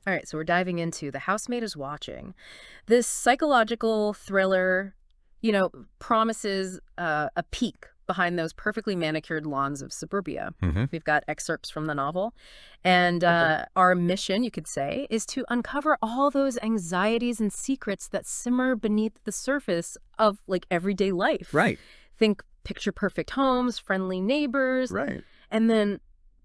All right, so we're diving into The Housemaid Is Watching. This psychological thriller, you know, promises a peek behind those perfectly manicured lawns of suburbia. Hmm. We've got excerpts from the novel. And Okay. our mission, you could say, is to uncover all those anxieties and secrets that simmer beneath the surface of, like, everyday life. Right. Think picture-perfect homes, friendly neighbors, Right. and then,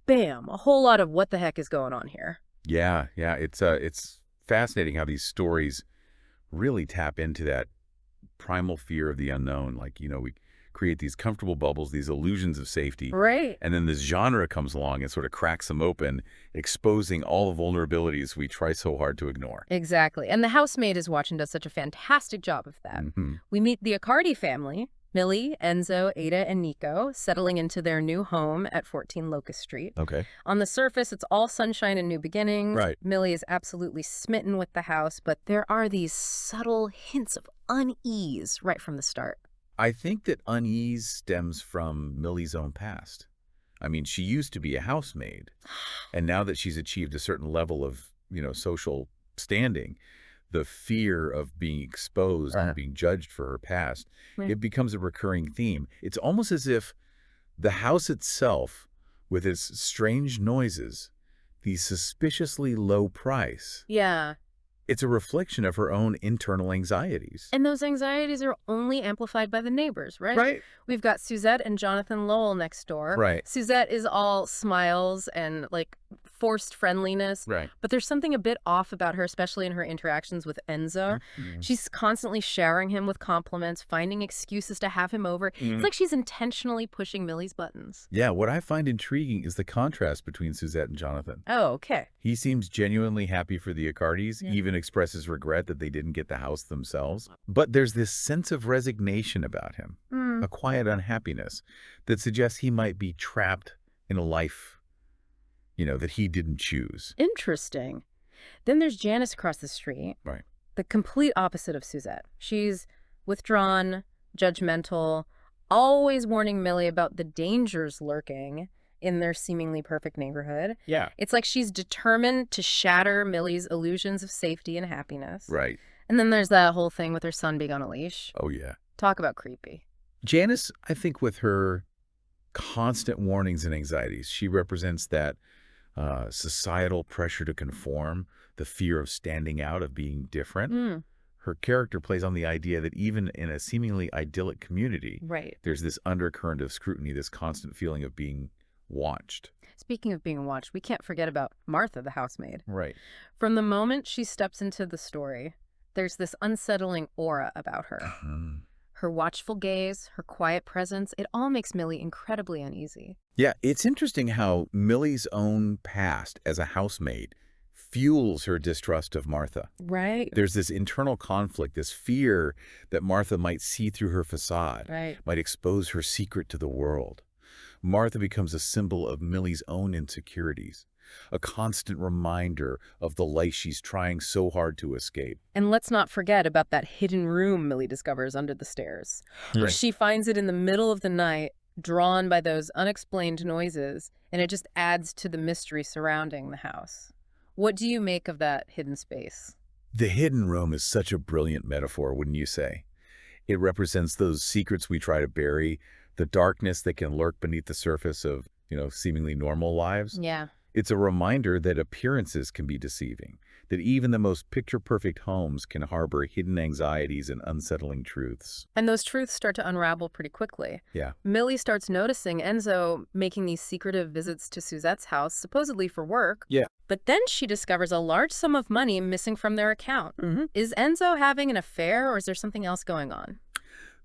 bam, a whole lot of what the heck is going on here. Yeah, yeah. It's fascinating how these stories really tap into that primal fear of the unknown. Like, we create these comfortable bubbles, these illusions of safety, Right. and then this genre comes along and sort of cracks them open, exposing all the vulnerabilities we try so hard to ignore. Exactly. And The Housemaid Is Watching does such a fantastic job of that. Hmm. We meet the Accardi family, Millie, Enzo, Ada, and Nico, settling into their new home at 14 Locust Street. Okay. On the surface, it's all sunshine and new beginnings. Right. Millie is absolutely smitten with the house, but there are these subtle hints of unease right from the start. I think that unease stems from Millie's own past. I mean, she used to be a housemaid, and now that she's achieved a certain level of, social standing, the fear of being exposed and being judged for her past, Right. it becomes a recurring theme. It's almost as if the house itself, with its strange noises, the suspiciously low price, Yeah. it's a reflection of her own internal anxieties. And those anxieties are only amplified by the neighbors, right? Right. We've got Suzette and Jonathan Lowell next door. Right. Suzette is all smiles and, like, forced friendliness. Right. But there's something a bit off about her, especially in her interactions with Enzo. Mhm. She's constantly showering him with compliments, finding excuses to have him over. It's Mhm. like she's intentionally pushing Millie's buttons. Yeah, what I find intriguing is the contrast between Suzette and Jonathan. Oh, okay. He seems genuinely happy for the Accardis, Yeah. even expresses regret that they didn't get the house themselves. But there's this sense of resignation about him, Hmm. a quiet unhappiness that suggests he might be trapped in a life, that he didn't choose. Interesting. Then there's Janice across the street, Right. the complete opposite of Suzette. She's withdrawn, judgmental, always warning Millie about the dangers lurking in their seemingly perfect neighborhood. Yeah. It's like she's determined to shatter Millie's illusions of safety and happiness. Right. And then there's that whole thing with her son being on a leash. Oh, yeah. Talk about creepy. Janice, I think with her constant warnings and anxieties, she represents that societal pressure to conform, the fear of standing out, of being different. Mm, Her character plays on the idea that even in a seemingly idyllic community, right. there's this undercurrent of scrutiny, this constant feeling of being watched. Speaking of being watched, we can't forget about Martha, the housemaid. Right. From the moment she steps into the story, there's this unsettling aura about her. Her watchful gaze, her quiet presence, it all makes Millie incredibly uneasy. Yeah, it's interesting how Millie's own past as a housemaid fuels her distrust of Martha. Right. There's this internal conflict, this fear that Martha might see through her facade, Right. might expose her secret to the world. Martha becomes a symbol of Millie's own insecurities, a constant reminder of the life she's trying so hard to escape. And let's not forget about that hidden room Millie discovers under the stairs. Right. She finds it in the middle of the night, drawn by those unexplained noises, and it just adds to the mystery surrounding the house. What do you make of that hidden space? The hidden room is such a brilliant metaphor, wouldn't you say? It represents those secrets we try to bury, the darkness that can lurk beneath the surface of, seemingly normal lives. Yeah. It's a reminder that appearances can be deceiving, that even the most picture-perfect homes can harbor hidden anxieties and unsettling truths. And those truths start to unravel pretty quickly. Yeah. Millie starts noticing Enzo making these secretive visits to Suzette's house, supposedly for work. Yeah. But then she discovers a large sum of money missing from their account. Is Enzo having an affair, or is there something else going on?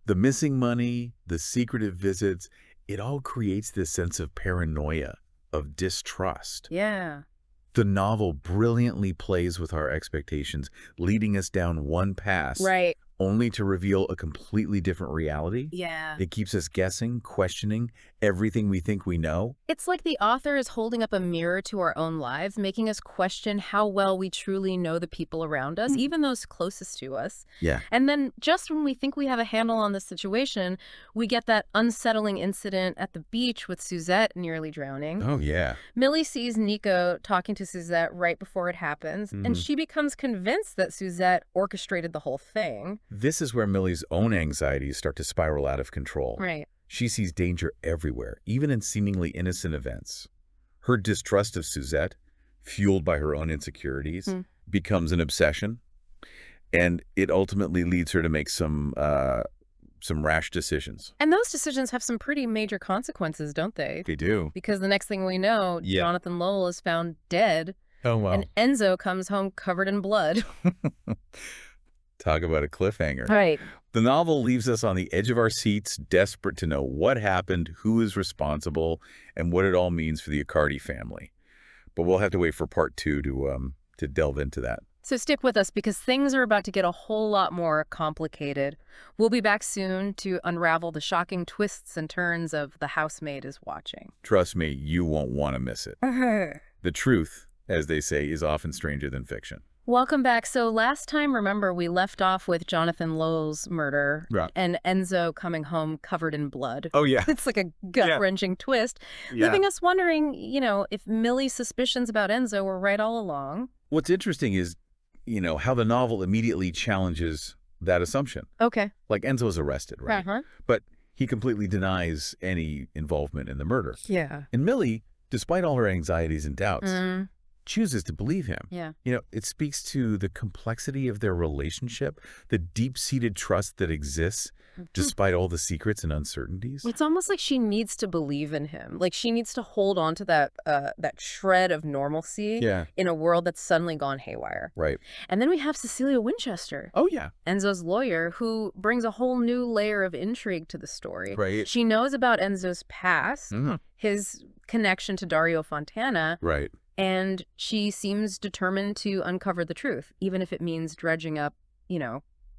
The missing money, the secretive visits, it all creates this sense of paranoia, of distrust. Yeah. The novel brilliantly plays with our expectations, leading us down one path Right. only to reveal a completely different reality. Yeah. It keeps us guessing, questioning everything we think we know. It's like the author is holding up a mirror to our own lives, making us question how well we truly know the people around us, even those closest to us. Yeah. And then just when we think we have a handle on the situation, we get that unsettling incident at the beach with Suzette nearly drowning. Oh, yeah. Millie sees Nico talking to Suzette right before it happens, and she becomes convinced that Suzette orchestrated the whole thing. This is where Millie's own anxieties start to spiral out of control. Right. She sees danger everywhere, even in seemingly innocent events. Her distrust of Suzette, fueled by her own insecurities, becomes an obsession, and it ultimately leads her to make some rash decisions. And those decisions have some pretty major consequences, don't they? They do. Because the next thing we know, Yeah. Jonathan Lowell is found dead, Oh, wow. and Enzo comes home covered in blood. Talk about a cliffhanger. Right. The novel leaves us on the edge of our seats, desperate to know what happened, who is responsible, and what it all means for the Accardi family. But we'll have to wait for part 2 to delve into that. So stick with us because things are about to get a whole lot more complicated. We'll be back soon to unravel the shocking twists and turns of The Housemaid Is Watching. Trust me, you won't want to miss it. The truth, as they say, is often stranger than fiction. Welcome back. So last time, remember, we left off with Jonathan Lowell's murder Right. and Enzo coming home covered in blood. Oh, yeah. It's like a gut-wrenching twist, leaving us wondering, if Millie's suspicions about Enzo were right all along. What's interesting is, how the novel immediately challenges that assumption. Okay. Like Enzo's arrested, right? Uh-huh. But he completely denies any involvement in the murder. Yeah. And Millie, despite all her anxieties and doubts, Mm, chooses to believe him. yeah. It speaks to the complexity of their relationship, the deep-seated trust that exists despite all the secrets and uncertainties. It's almost like she needs to believe in him. Like she needs to hold on to that shred of normalcy Yeah. in a world that's suddenly gone haywire. Right. And then we have Cecilia Winchester, Oh, yeah. Enzo's lawyer, who brings a whole new layer of intrigue to the story. Right. She knows about Enzo's past, Mhm. his connection to Dario Fontana, Right. and she seems determined to uncover the truth, even if it means dredging up,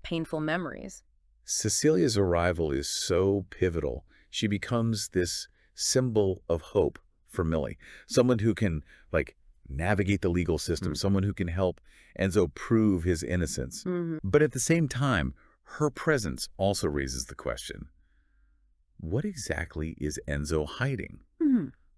painful memories. Cecilia's arrival is so pivotal. She becomes this symbol of hope for Millie, someone who can, navigate the legal system, someone who can help Enzo prove his innocence. But at the same time, her presence also raises the question, what exactly is Enzo hiding?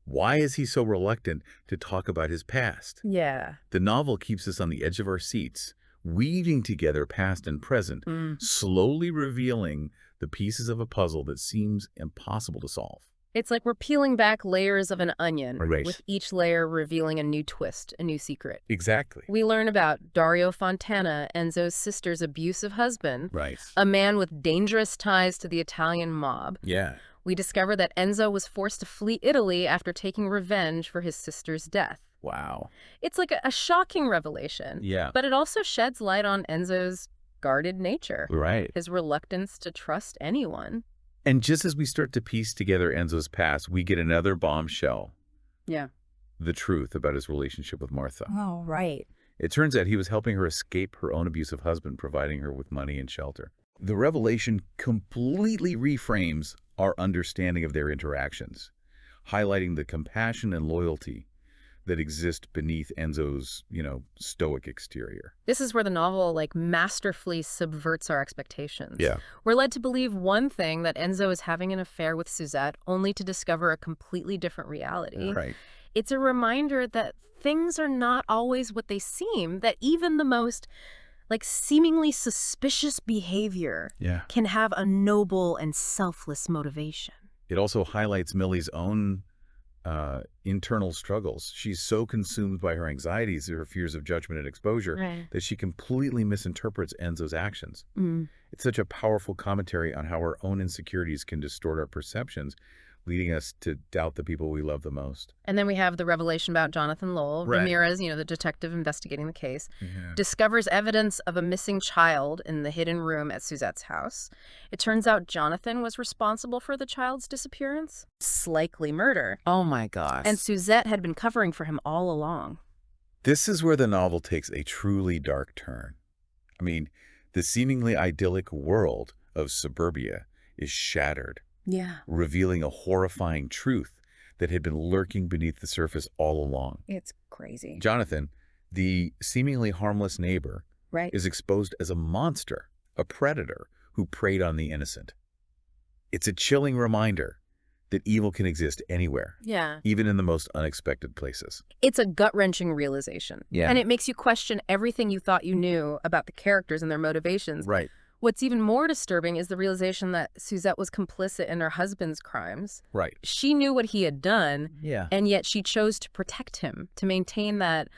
Why is he so reluctant to talk about his past? Yeah. The novel keeps us on the edge of our seats, weaving together past and present, slowly revealing the pieces of a puzzle that seems impossible to solve. It's like we're peeling back layers of an onion, Right. with each layer revealing a new twist, a new secret. Exactly. We learn about Dario Fontana, Enzo's sister's abusive husband, Right. a man with dangerous ties to the Italian mob. Yeah. We discover that Enzo was forced to flee Italy after taking revenge for his sister's death. Wow. It's like a shocking revelation, Yeah. but it also sheds light on Enzo's guarded nature, Right. his reluctance to trust anyone. And just as we start to piece together Enzo's past, we get another bombshell. Yeah. The truth about his relationship with Martha. Oh, right. It turns out he was helping her escape her own abusive husband, providing her with money and shelter. The revelation completely reframes our understanding of their interactions, highlighting the compassion and loyalty that exist beneath Enzo's, stoic exterior. This is where the novel, masterfully subverts our expectations. Yeah. We're led to believe one thing, that Enzo is having an affair with Suzette, only to discover a completely different reality. Right. It's a reminder that things are not always what they seem, that even the most, seemingly suspicious behavior Yeah. can have a noble and selfless motivation. It also highlights Millie's own internal struggles. She's so consumed by her anxieties, her fears of judgment and exposure, Right. that she completely misinterprets Enzo's actions. Mm. It's such a powerful commentary on how our own insecurities can distort our perceptions, leading us to doubt the people we love the most. And then we have the revelation about Jonathan Lowell. Right. Ramirez, the detective investigating the case, Yeah. discovers evidence of a missing child in the hidden room at Suzette's house. It turns out Jonathan was responsible for the child's disappearance. It's likely murder. Oh my gosh. And Suzette had been covering for him all along. This is where the novel takes a truly dark turn. I mean, The seemingly idyllic world of suburbia is shattered, Yeah. revealing a horrifying truth that had been lurking beneath the surface all along. It's crazy. Jonathan, the seemingly harmless neighbor, Right. is exposed as a monster, a predator who preyed on the innocent. It's a chilling reminder that evil can exist anywhere, Yeah. even in the most unexpected places. It's a gut-wrenching realization. Yeah. And it makes you question everything you thought you knew about the characters and their motivations. Right. What's even more disturbing is the realization that Suzette was complicit in her husband's crimes. Right. She knew what he had done, Yeah. and yet she chose to protect him, to maintain that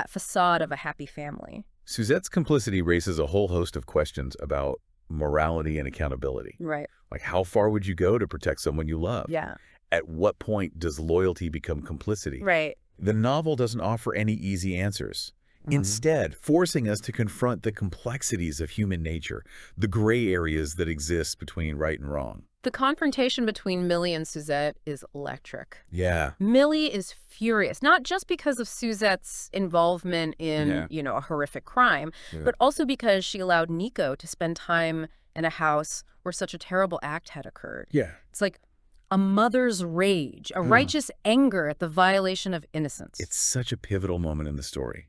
facade of a happy family. Suzette's complicity raises a whole host of questions about morality and accountability. Right. Like, how far would you go to protect someone you love? Yeah. At what point does loyalty become complicity? Right. The novel doesn't offer any easy answers. Instead, forcing us to confront the complexities of human nature, the gray areas that exist between right and wrong. The confrontation between Millie and Suzette is electric. Yeah. Millie is furious, not just because of Suzette's involvement in, a horrific crime, but also because she allowed Nico to spend time in a house where such a terrible act had occurred. Yeah. It's like a mother's rage, a righteous anger at the violation of innocence. It's such a pivotal moment in the story.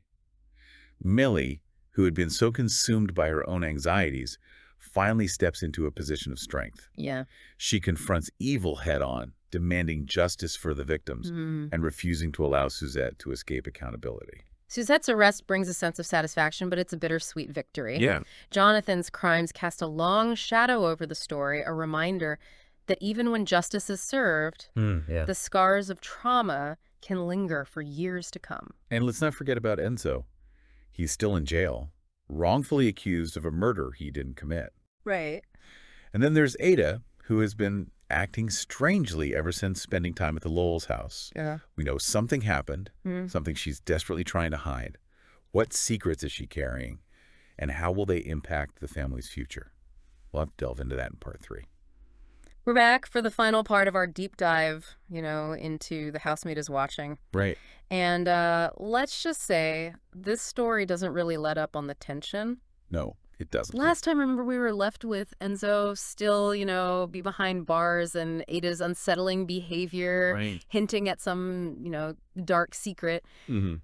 Millie, who had been so consumed by her own anxieties, finally steps into a position of strength. Yeah. She confronts evil head-on, demanding justice for the victims and refusing to allow Suzette to escape accountability. Suzette's arrest brings a sense of satisfaction, but it's a bittersweet victory. Yeah. Jonathan's crimes cast a long shadow over the story, a reminder that even when justice is served, the scars of trauma can linger for years to come. And let's not forget about Enzo. He's still in jail, wrongfully accused of a murder he didn't commit. Right. And then there's Ada, who has been acting strangely ever since spending time at the Lowell's house. Yeah. We know something happened, something she's desperately trying to hide. What secrets is she carrying, and how will they impact the family's future? We'll have to delve into that in part 3. We're back for the final part of our deep dive, into The Housemaid Is Watching. Right. And let's just say this story doesn't really let up on the tension. No, it doesn't. Last time, remember, we were left with Enzo still, be behind bars and Ada's unsettling behavior, hinting at some, dark secret.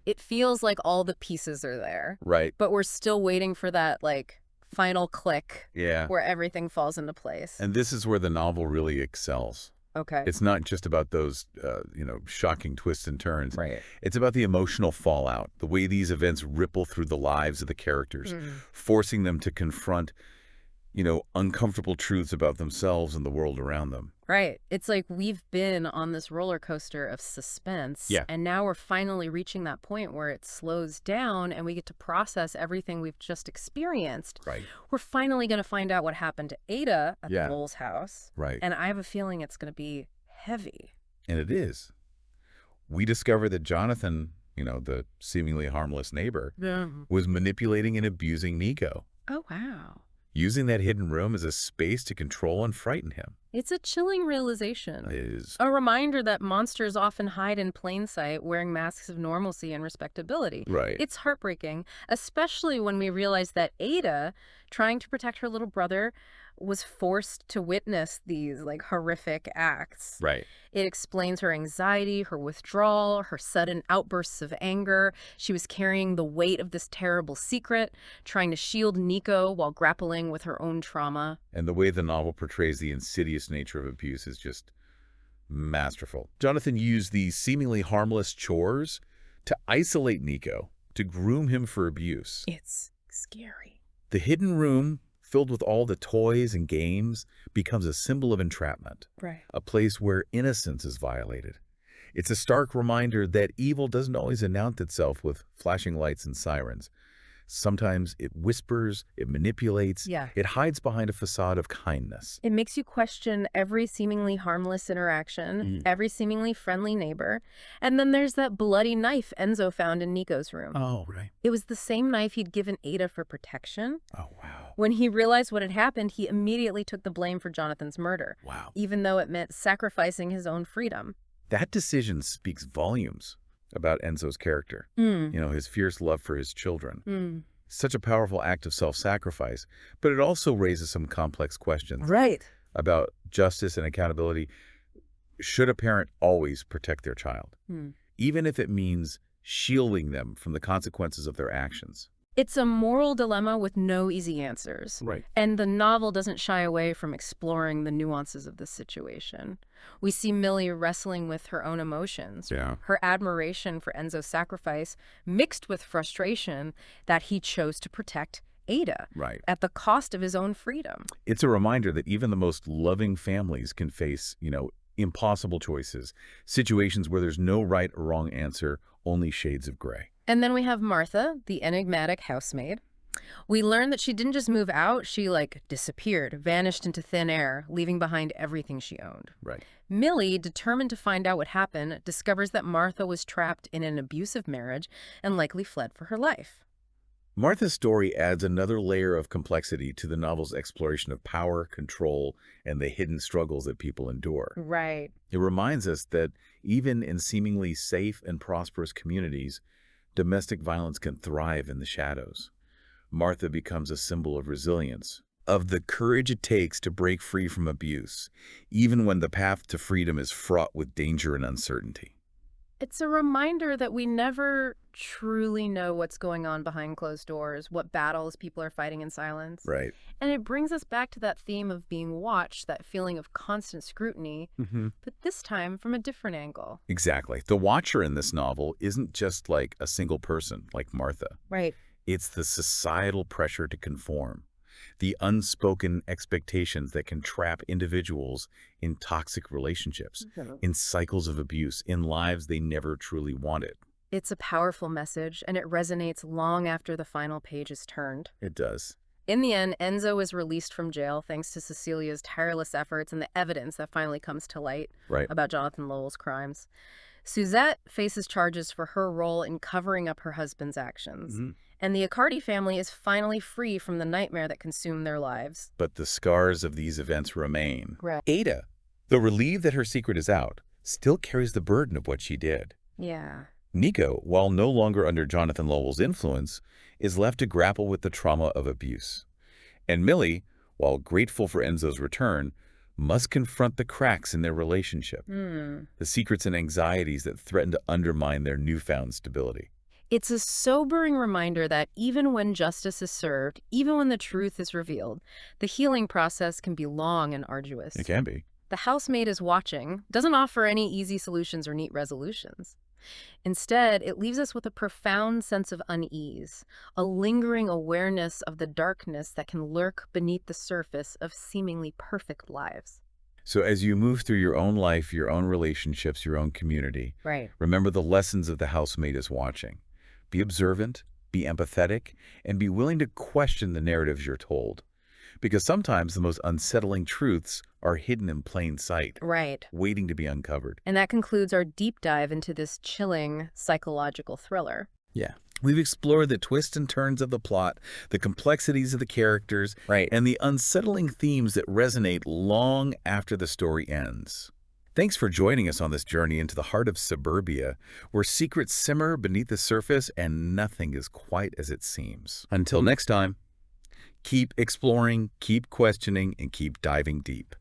It feels like all the pieces are there. Right. But we're still waiting for that, final click Yeah. where everything falls into place. And this is where the novel really excels. Okay. It's not just about those, shocking twists and turns. Right. It's about the emotional fallout, the way these events ripple through the lives of the characters, forcing them to confront, uncomfortable truths about themselves and the world around them. Right. It's like we've been on this roller coaster of suspense. Yeah. And now we're finally reaching that point where it slows down and we get to process everything we've just experienced. Right. We're finally going to find out what happened to Ada at Yeah. the Lowell's house. Right. And I have a feeling it's going to be heavy. And it is. We discover that Jonathan, the seemingly harmless neighbor, was manipulating and abusing Nico, Oh, wow. using that hidden room as a space to control and frighten him. It's a chilling realization. It is. A reminder that monsters often hide in plain sight, wearing masks of normalcy and respectability. Right. It's heartbreaking, especially when we realize that Ada, trying to protect her little brother, was forced to witness these horrific acts. Right. It explains her anxiety, her withdrawal, her sudden outbursts of anger. She was carrying the weight of this terrible secret, trying to shield Nico while grappling with her own trauma. And the way the novel portrays the insidious nature of abuse is just masterful. Jonathan used these seemingly harmless chores to isolate Nico, to groom him for abuse. It's scary. The hidden room, filled with all the toys and games, becomes a symbol of entrapment, Right. a place where innocence is violated. It's a stark reminder that evil doesn't always announce itself with flashing lights and sirens. Sometimes it whispers, it manipulates, Yeah. it hides behind a facade of kindness. It makes you question every seemingly harmless interaction, every seemingly friendly neighbor. And then there's that bloody knife Enzo found in Nico's room. Oh, right. It was the same knife he'd given Ada for protection. Oh, wow. When he realized what had happened, he immediately took the blame for Jonathan's murder, Wow. even though it meant sacrificing his own freedom. That decision speaks volumes about Enzo's character. His fierce love for his children. Such a powerful act of self-sacrifice, but it also raises some complex questions Right. about justice and accountability. Should a parent always protect their child, even if it means shielding them from the consequences of their actions? It's a moral dilemma with no easy answers. Right. And the novel doesn't shy away from exploring the nuances of this situation. We see Millie wrestling with her own emotions, Yeah. her admiration for Enzo's sacrifice, mixed with frustration that he chose to protect Ada Right. at the cost of his own freedom. It's a reminder that even the most loving families can face, impossible choices, situations where there's no right or wrong answer, only shades of gray. And then we have Martha, the enigmatic housemaid. We learn that she didn't just move out, she, disappeared, vanished into thin air, leaving behind everything she owned. Right. Millie, determined to find out what happened, discovers that Martha was trapped in an abusive marriage and likely fled for her life. Martha's story adds another layer of complexity to the novel's exploration of power, control, and the hidden struggles that people endure. Right. It reminds us that even in seemingly safe and prosperous communities, domestic violence can thrive in the shadows. Martha becomes a symbol of resilience, of the courage it takes to break free from abuse, even when the path to freedom is fraught with danger and uncertainty. It's a reminder that we never truly know what's going on behind closed doors, what battles people are fighting in silence. Right. And it brings us back to that theme of being watched, that feeling of constant scrutiny, but this time from a different angle. Exactly. The watcher in this novel isn't just like a single person, like Martha. Right. It's the societal pressure to conform, the unspoken expectations that can trap individuals in toxic relationships, in cycles of abuse, in lives they never truly wanted. It's a powerful message, and it resonates long after the final page is turned. It does. In the end, Enzo is released from jail thanks to Cecilia's tireless efforts and the evidence that finally comes to light about Jonathan Lowell's crimes. Suzette faces charges for her role in covering up her husband's actions. And the Accardi family is finally free from the nightmare that consumed their lives. But the scars of these events remain. Right. Ada, though relieved that her secret is out, still carries the burden of what she did. Yeah. Nico, while no longer under Jonathan Lowell's influence, is left to grapple with the trauma of abuse. And Millie, while grateful for Enzo's return, must confront the cracks in their relationship, the secrets and anxieties that threaten to undermine their newfound stability. It's a sobering reminder that even when justice is served, even when the truth is revealed, the healing process can be long and arduous. It can be. The Housemaid Is Watching doesn't offer any easy solutions or neat resolutions. Instead, it leaves us with a profound sense of unease, a lingering awareness of the darkness that can lurk beneath the surface of seemingly perfect lives. So as you move through your own life, your own relationships, your own community, remember the lessons of The Housemaid Is Watching. Be observant, be empathetic, and be willing to question the narratives you're told. Because sometimes the most unsettling truths are hidden in plain sight, waiting to be uncovered. And that concludes our deep dive into this chilling psychological thriller. Yeah. We've explored the twists and turns of the plot, the complexities of the characters, and the unsettling themes that resonate long after the story ends. Thanks for joining us on this journey into the heart of suburbia, where secrets simmer beneath the surface and nothing is quite as it seems. Until next time, keep exploring, keep questioning, and keep diving deep.